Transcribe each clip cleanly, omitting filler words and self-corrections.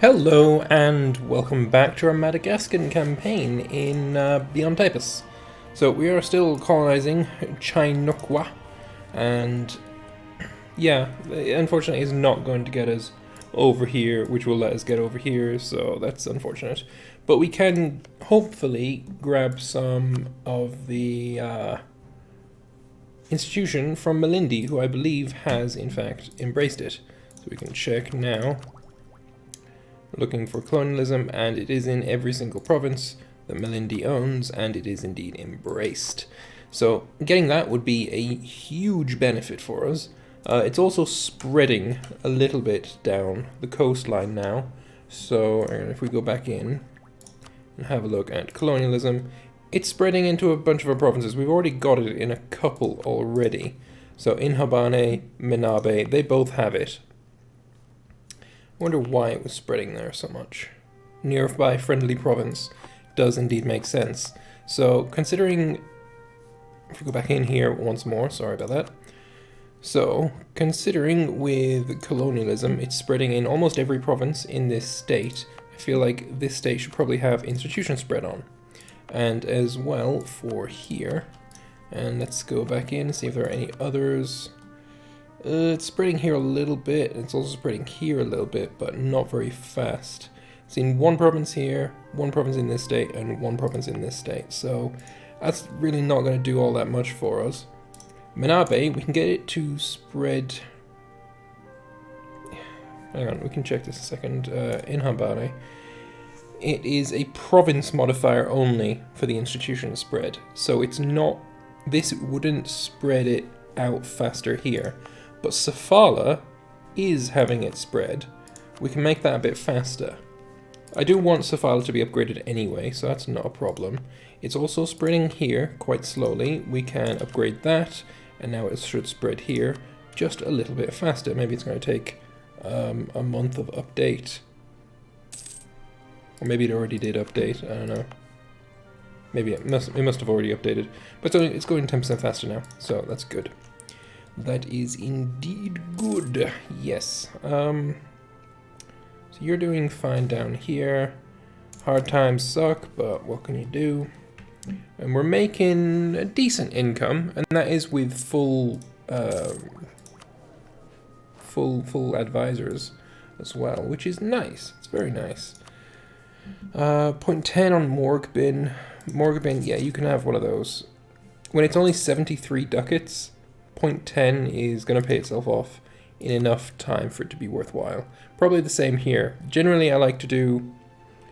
Hello and welcome back to our Madagascar campaign in Beyond Typus. So we are still colonizing Chinukwa, and yeah, unfortunately it's not going to get us over here, which will let us get over here, so that's unfortunate. But we can hopefully grab some of the institution from Malindi, who I believe has in fact embraced it. So we can check now. Looking for colonialism, and it is in every single province that Malindi owns, and it is indeed embraced. So getting that would be a huge benefit for us. It's also spreading a little bit down the coastline now. So if we go back in and have a look at colonialism, it's spreading into a bunch of our provinces. We've already got it in a couple already. So in Habane, Menabe, they both have it. I wonder why it was spreading there so much. Nearby friendly province does indeed make sense. So considering, if we go back in here once more, sorry about that. So considering with colonialism, it's spreading in almost every province in this state. I feel like this state should probably have institution spread on. And as well for here. And let's go back in and see if there are any others. It's spreading here a little bit, it's also spreading here a little bit, but not very fast. It's in one province here, one province in this state, and one province in this state, so that's really not going to do all that much for us. Menabe, we can get it to spread... Hang on, we can check this a second. In Habane, it is a province modifier only for the institution spread, so it's not... This wouldn't spread it out faster here. But Safala is having it spread. We can make that a bit faster. I do want Safala to be upgraded anyway, so that's not a problem. It's also spreading here quite slowly. We can upgrade that, and now it should spread here just a little bit faster. Maybe it's going to take a month of update. Or maybe it already did update, I don't know. Maybe it must have already updated. But it's going 10% faster now, so that's good. That is indeed good, yes. So you're doing fine down here. Hard times suck, but what can you do? And we're making a decent income, and that is with full advisors as well, which is nice. It's very nice. 0.10 on Morgbin. Morgbin, yeah, you can have one of those. When it's only 73 ducats, 0.10 is going to pay itself off in enough time for it to be worthwhile. Probably the same here. Generally I like to do,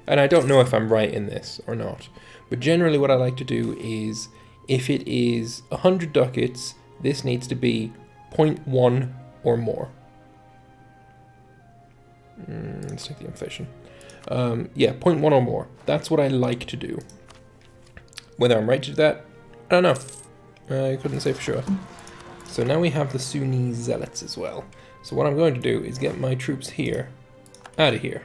and I don't know if I'm right in this or not, but generally what I like to do is, if it is 100 ducats, this needs to be 0.1 or more. Let's take the inflation. Yeah, 0.1 or more. That's what I like to do. Whether I'm right to do that, I don't know. I couldn't say for sure. So now we have the Sunni zealots as well. So what I'm going to do is get my troops here, out of here.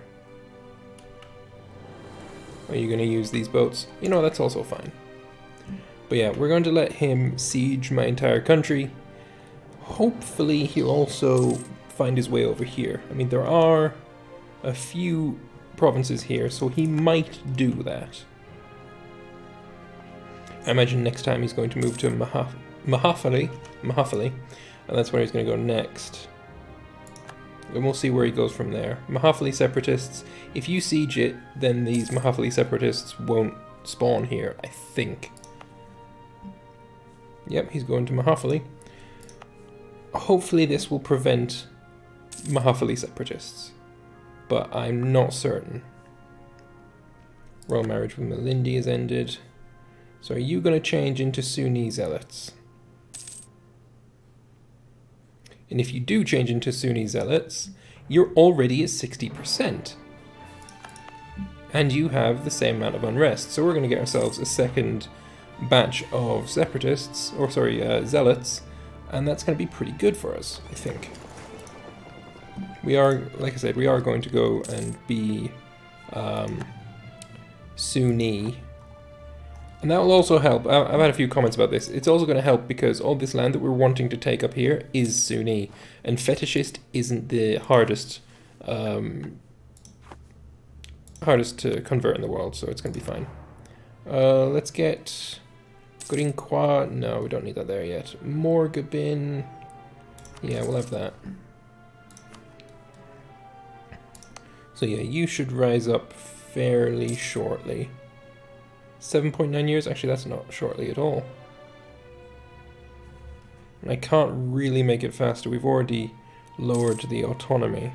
Are you going to use these boats? You know, that's also fine. But yeah, we're going to let him siege my entire country. Hopefully he'll also find his way over here. I mean, there are a few provinces here, so he might do that. I imagine next time he's going to move to Mahafali, and that's where he's going to go next. And we'll see where he goes from there. Mahafali separatists, if you siege it, then these Mahafali separatists won't spawn here, I think. Yep, he's going to Mahafali. Hopefully this will prevent Mahafali separatists, but I'm not certain. Royal marriage with Malindi is ended. So are you going to change into Sunni zealots? And if you do change into Sunni zealots, you're already at 60%. And you have the same amount of unrest. So we're going to get ourselves a second batch of separatists, or sorry, zealots, and that's going to be pretty good for us, I think. We are, like I said, we are going to go and be Sunni. And that will also help. I've had a few comments about this. It's also going to help because all this land that we're wanting to take up here is Sunni, and fetishist isn't the hardest hardest to convert in the world, so it's going to be fine. Let's get Gorinqua. No, we don't need that there yet. Morgabin. Yeah, we'll have that. So yeah, you should rise up fairly shortly. 7.9 years? Actually, that's not shortly at all. And I can't really make it faster. We've already lowered the autonomy.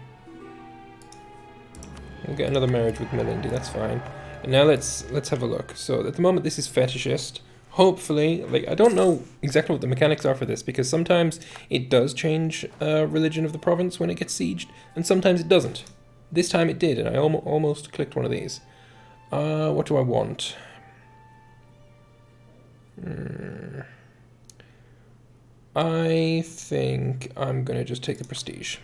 We'll get another marriage with Melindy, that's fine. And now let's have a look. So at the moment this is fetishist. Hopefully, like, I don't know exactly what the mechanics are for this, because sometimes it does change religion of the province when it gets sieged, and sometimes it doesn't. This time it did, and I almost clicked one of these. What do I want? I think I'm going to just take the prestige.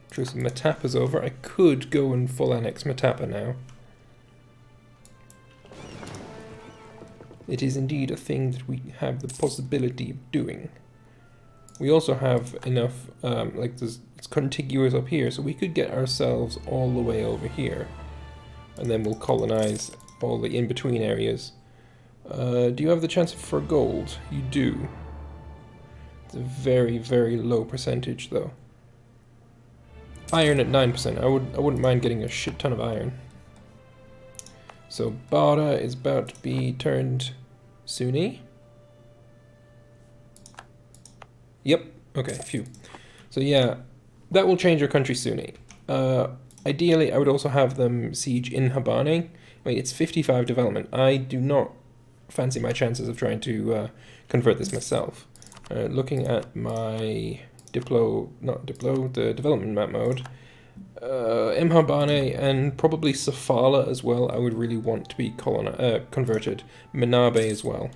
Truce with Matapa's over. I could go and full annex Matapa now. It is indeed a thing that we have the possibility of doing. We also have enough, like it's contiguous up here, so we could get ourselves all the way over here. And then we'll colonize all the in-between areas. Do you have the chance for gold? You do. It's a very, very low percentage, though. Iron at 9%. I wouldn't mind getting a shit ton of iron. So Bada is about to be turned Sunni. Yep. Okay. Phew. So yeah, that will change our country Sunni. Ideally, I would also have them siege in Habane. Wait, it's 55 development. I do not fancy my chances of trying to convert this myself. Looking at my the development map mode, Mhabane and probably Safala as well, I would really want to be converted. Minabe as well.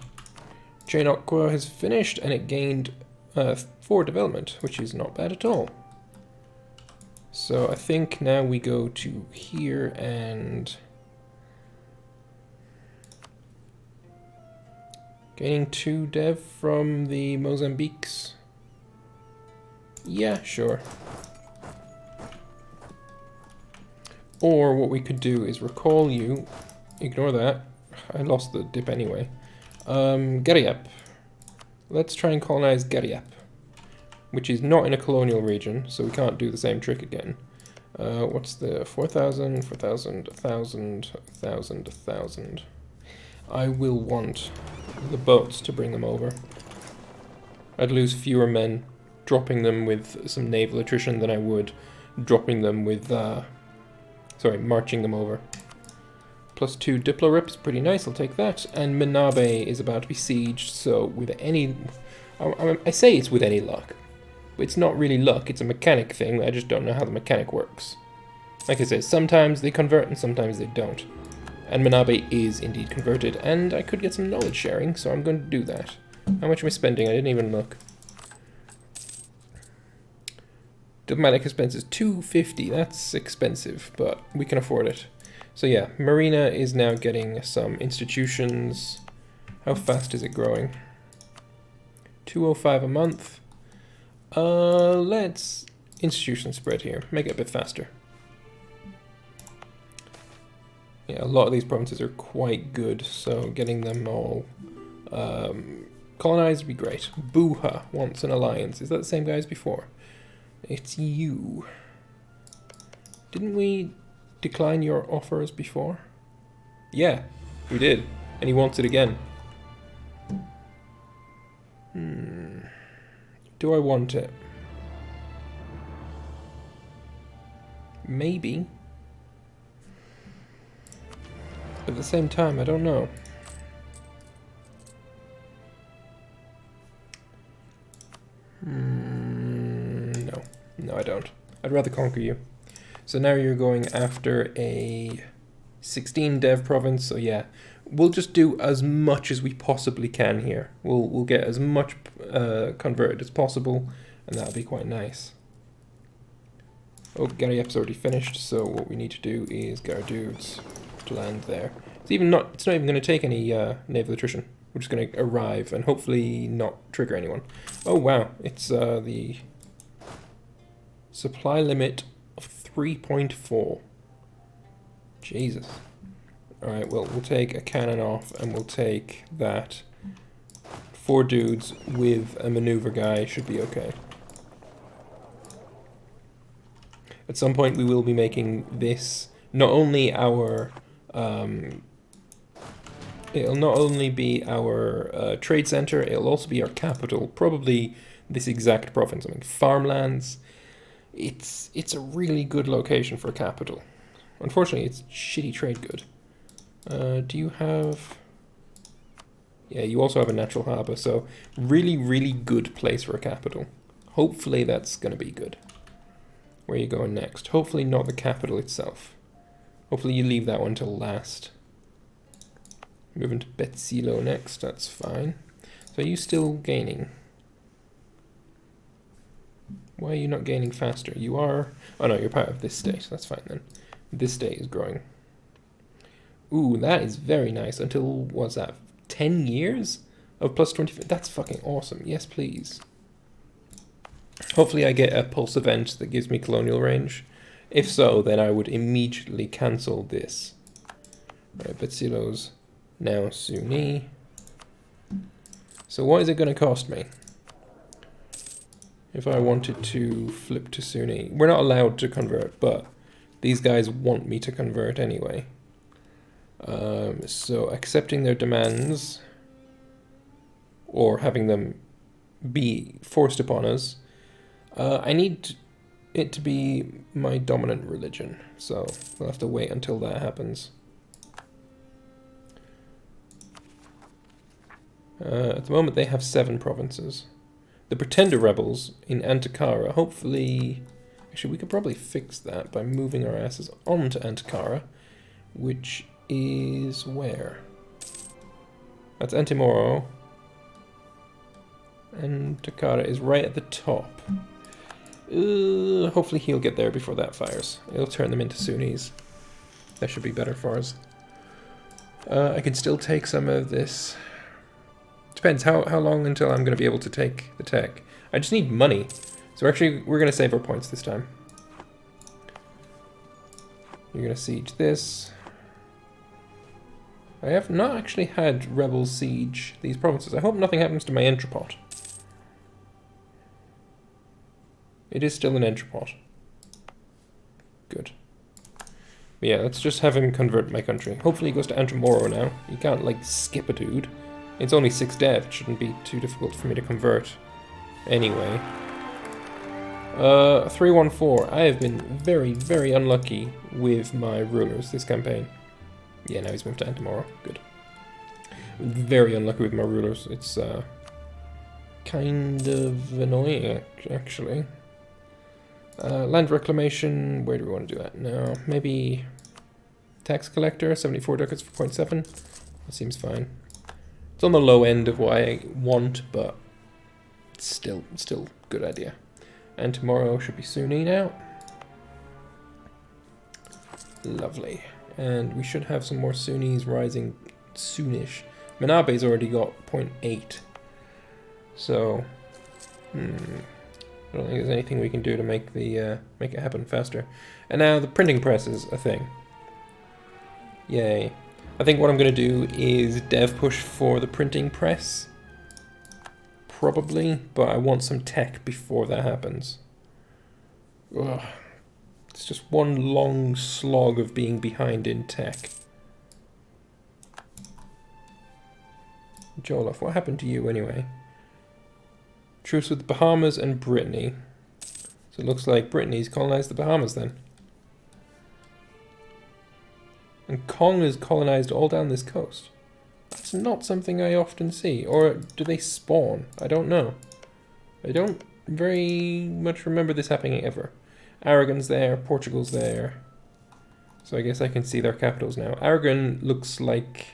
Chainokwa has finished and it gained 4 development, which is not bad at all. So I think now we go to here and gaining 2 dev from the Mozambiques. Yeah, sure. Or what we could do is recall you. Ignore that. I lost the dip anyway. Gariep. Let's try and colonize Gariep, which is not in a colonial region, so we can't do the same trick again. What's the 4,000, 4,000, 1,000, 1,000, 1,000. I will want the boats to bring them over. I'd lose fewer men dropping them with some naval attrition than I would dropping them with, marching them over. +2 Diplo rips, pretty nice, I'll take that. And Minabe is about to be sieged, so with any... I say it's with any luck. It's not really luck, it's a mechanic thing, I just don't know how the mechanic works. Like I said, sometimes they convert and sometimes they don't. And Minabe is indeed converted, and I could get some knowledge sharing, so I'm going to do that. How much am I spending? I didn't even look. Diplomatic expenses, 250, that's expensive, but we can afford it. So yeah, Marina is now getting some institutions. How fast is it growing? 205 a month. Let's institution spread here, make it a bit faster. Yeah, a lot of these provinces are quite good, so getting them all colonized would be great. Buha wants an alliance. Is that the same guy as before? It's you. Didn't we decline your offers before? Yeah, we did. And he wants it again. Do I want it? Maybe. At the same time, I don't know. No, I don't. I'd rather conquer you. So now you're going after a 16 dev province, so yeah. We'll just do as much as we possibly can here. We'll get as much converted as possible, and that'll be quite nice. Oh, Gariep's already finished, so what we need to do is get our dudes to land there. It's not even going to take any naval attrition. We're just going to arrive and hopefully not trigger anyone. Oh wow, it's the supply limit of 3.4. Jesus. Alright, well, we'll take a cannon off, and we'll take that. 4 dudes with a maneuver guy should be okay. At some point we will be making this not only our it'll not only be our trade center, it'll also be our capital, probably this exact province. I mean, farmlands, it's a really good location for a capital. Unfortunately, it's shitty trade good. Do you have... Yeah, you also have a natural harbor, so really, really good place for a capital. Hopefully that's going to be good. Where are you going next? Hopefully not the capital itself. Hopefully you leave that one till last. Moving to Betsilo next, that's fine. So are you still gaining? Why are you not gaining faster? You are... Oh no, you're part of this state, that's fine then. This state is growing. Ooh, that is very nice. Until, what's that, 10 years of plus 25? That's fucking awesome. Yes, please. Hopefully I get a pulse event that gives me colonial range. If so, then I would immediately cancel this. Right, Betsilo's now Sunni. So what is it going to cost me if I wanted to flip to Sunni? We're not allowed to convert, but these guys want me to convert anyway. So accepting their demands or having them be forced upon us, I need it to be my dominant religion, so we'll have to wait until that happens. At the moment they have 7 provinces. The Pretender rebels in Antikyra, hopefully... Actually, we could probably fix that by moving our asses onto Antikyra, which is where? That's Antimoro. And Takara is right at the top. Hopefully he'll get there before that fires. It'll turn them into Sunnis. That should be better for us. I can still take some of this. Depends how long until I'm going to be able to take the tech. I just need money. So actually, we're going to save our points this time. You're going to siege this. I have not actually had rebels siege these provinces. I hope nothing happens to my entrepot. It is still an entrepot. Good. But yeah, let's just have him convert my country. Hopefully he goes to Antromoro now. You can't, like, skip a dude. It's only 6 dev. It shouldn't be too difficult for me to convert. Anyway. 314. I have been very, very unlucky with my rulers this campaign. Yeah, now he's moved to Antimoro. Good. Very unlucky with my rulers. It's kind of annoying, actually. Land reclamation. Where do we want to do that? No, maybe tax collector. 74 ducats for 0.7. That seems fine. It's on the low end of what I want, but it's still good idea. And tomorrow should be Sunni now. Lovely. And we should have some more Sunnis rising soonish. Minabe's already got 0.8. So, I don't think there's anything we can do to make the make it happen faster. And now the printing press is a thing. Yay. I think what I'm going to do is dev push for the printing press. Probably, but I want some tech before that happens. Ugh. It's just one long slog of being behind in tech. Joloffe, what happened to you anyway? Truce with the Bahamas and Brittany. So it looks like Brittany's colonized the Bahamas then. And Kong is colonized all down this coast. That's not something I often see. Or do they spawn? I don't know. I don't very much remember this happening ever. Aragon's there, Portugal's there. So I guess I can see their capitals now. Aragon looks like...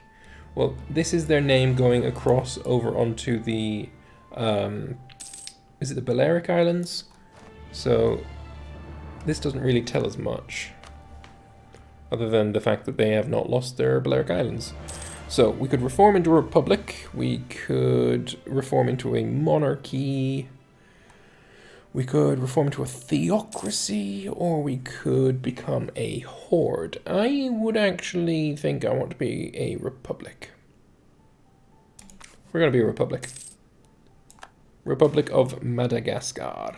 Well, this is their name going across over onto the... is it the Balearic Islands? So this doesn't really tell us much. Other than the fact that they have not lost their Balearic Islands. So we could reform into a republic. We could reform into a monarchy. We could reform into a theocracy, or we could become a horde. I would actually think I want to be a republic. We're going to be a republic. Republic of Madagascar.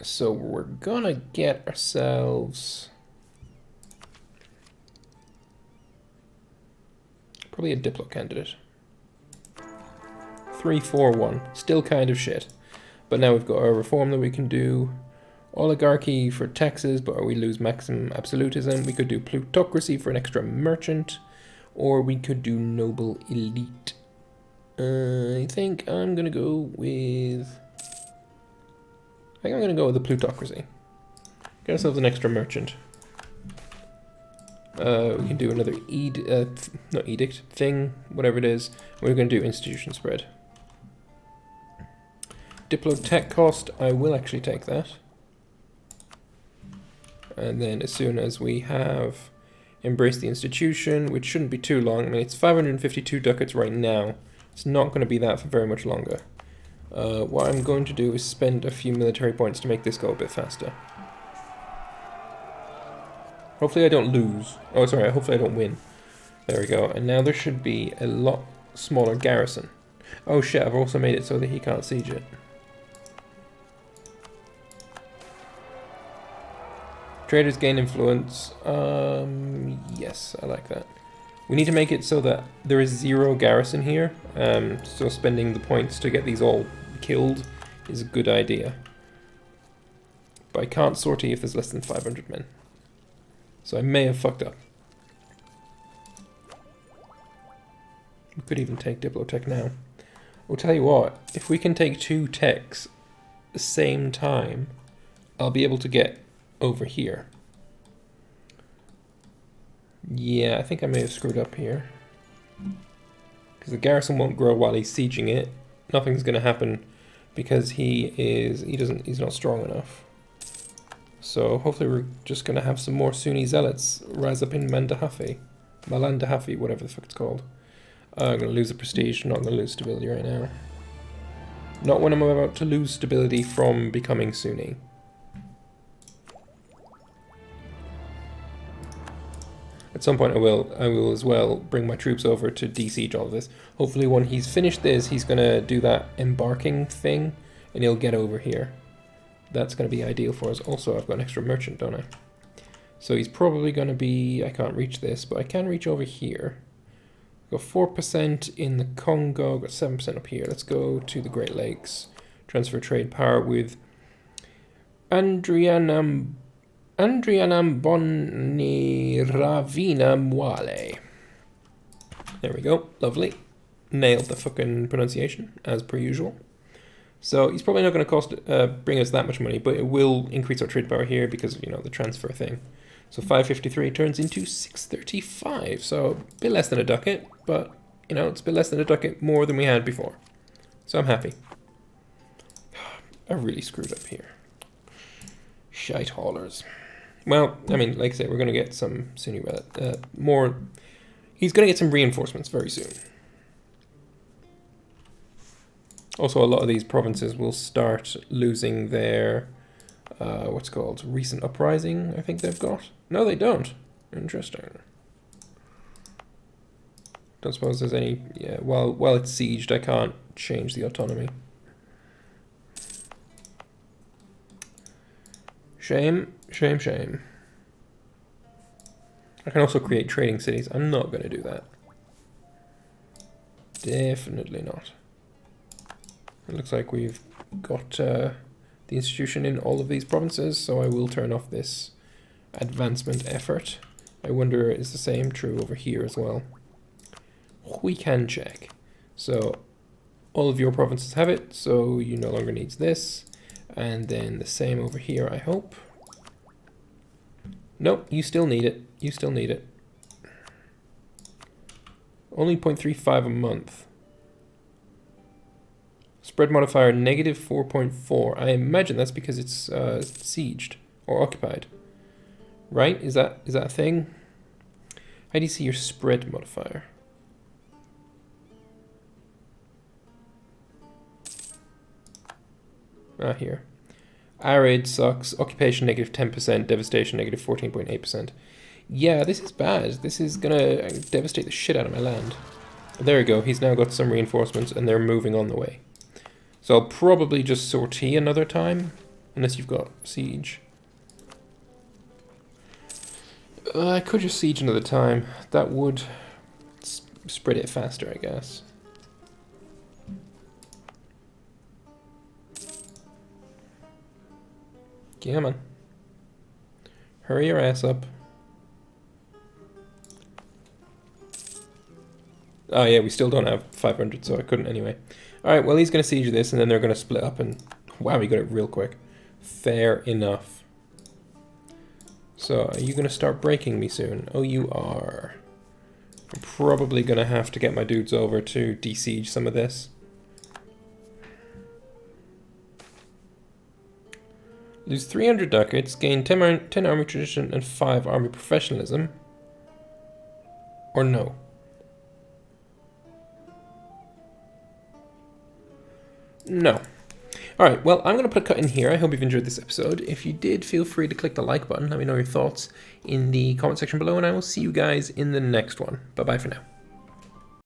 So we're going to get ourselves... probably a Diplo candidate. 3-4-1. Still kind of shit. But now we've got our reform that we can do. Oligarchy for taxes, but we lose maximum absolutism. We could do plutocracy for an extra merchant. Or we could do noble elite. I think I'm going to go with... I think I'm going to go with the plutocracy. Get ourselves an extra merchant. We can do another not edict, thing, whatever it is. We're going to do institution spread. Diplo tech cost, I will actually take that. And then as soon as we have embraced the institution, which shouldn't be too long, I mean it's 552 ducats right now. It's not going to be that for very much longer. What I'm going to do is spend a few military points to make this go a bit faster. Hopefully I don't lose. Oh, sorry, hopefully I don't win. There we go. And now there should be a lot smaller garrison. Oh shit, I've also made it so that he can't siege it. Traders gain influence. Yes, I like that. We need to make it so that there is 0 garrison here. So spending the points to get these all killed is a good idea. But I can't sortie if there's less than 500 men. So I may have fucked up. We could even take Diplotech now. I'll tell you what, if we can take 2 techs at the same time, I'll be able to get over here. Yeah, I think I may have screwed up here. Because the garrison won't grow while he's sieging it. Nothing's going to happen because he's not strong enough. So hopefully we're just going to have some more Sunni zealots rise up in Malandahafi, whatever the fuck it's called. I'm going to lose the prestige, not going to lose stability right now. Not when I'm about to lose stability from becoming Sunni. At some point I will as well bring my troops over to de-siege all of this. Hopefully when he's finished this, he's going to do that embarking thing and he'll get over here. That's going to be ideal for us. Also, I've got an extra merchant, don't I? So he's probably going to be... I can't reach this, but I can reach over here. Got 4% in the Congo, got 7% up here. Let's go to the Great Lakes. Transfer trade power with Andrianam Boniravina Mwale. There we go. Lovely. Nailed the fucking pronunciation, as per usual. So he's probably not going to bring us that much money, but it will increase our trade power here because of, you know, the transfer thing. So 553 turns into 635. So a bit less than a ducat, but, you know, it's a bit less than a ducat more than we had before. So I'm happy. I really screwed up here. Shite haulers. Well, I mean, like I said, we're going to get some Sunni more. He's going to get some reinforcements very soon. Also, a lot of these provinces will start losing their, what's it called, recent uprising, I think they've got. No, they don't. Interesting. Don't suppose there's any, yeah, while it's sieged, I can't change the autonomy. Shame, shame, shame. I can also create trading cities. I'm not going to do that. Definitely not. It looks like we've got the institution in all of these provinces, so I will turn off this advancement effort. I wonder, is the same true over here as well? We can check. So all of your provinces have it, so you no longer need this. And then the same over here, I hope. Nope, you still need it. You still need it. Only 0.35 a month. Spread modifier negative 4.4. I imagine that's because it's sieged or occupied. Right? Is that a thing? How do you see your spread modifier? Here. Arid sucks. Occupation negative 10%. Devastation negative 14.8%. Yeah, this is bad. This is gonna devastate the shit out of my land. There we go. He's now got some reinforcements and they're moving on the way. So I'll probably just sortie another time. Unless you've got siege. I could just siege another time. That would spread it faster, I guess. Come on. Hurry your ass up. Oh yeah, we still don't have 500, so I couldn't anyway. Alright, well he's going to siege this, and then they're going to split up, and wow, we got it real quick. Fair enough. So, are you going to start breaking me soon? Oh, you are. I'm probably going to have to get my dudes over to de-siege some of this. Lose 300 ducats, gain 10 army tradition and 5 army professionalism. Or no? No. Alright, well, I'm going to put a cut in here. I hope you've enjoyed this episode. If you did, feel free to click the like button. Let me know your thoughts in the comment section below, and I will see you guys in the next one. Bye-bye for now.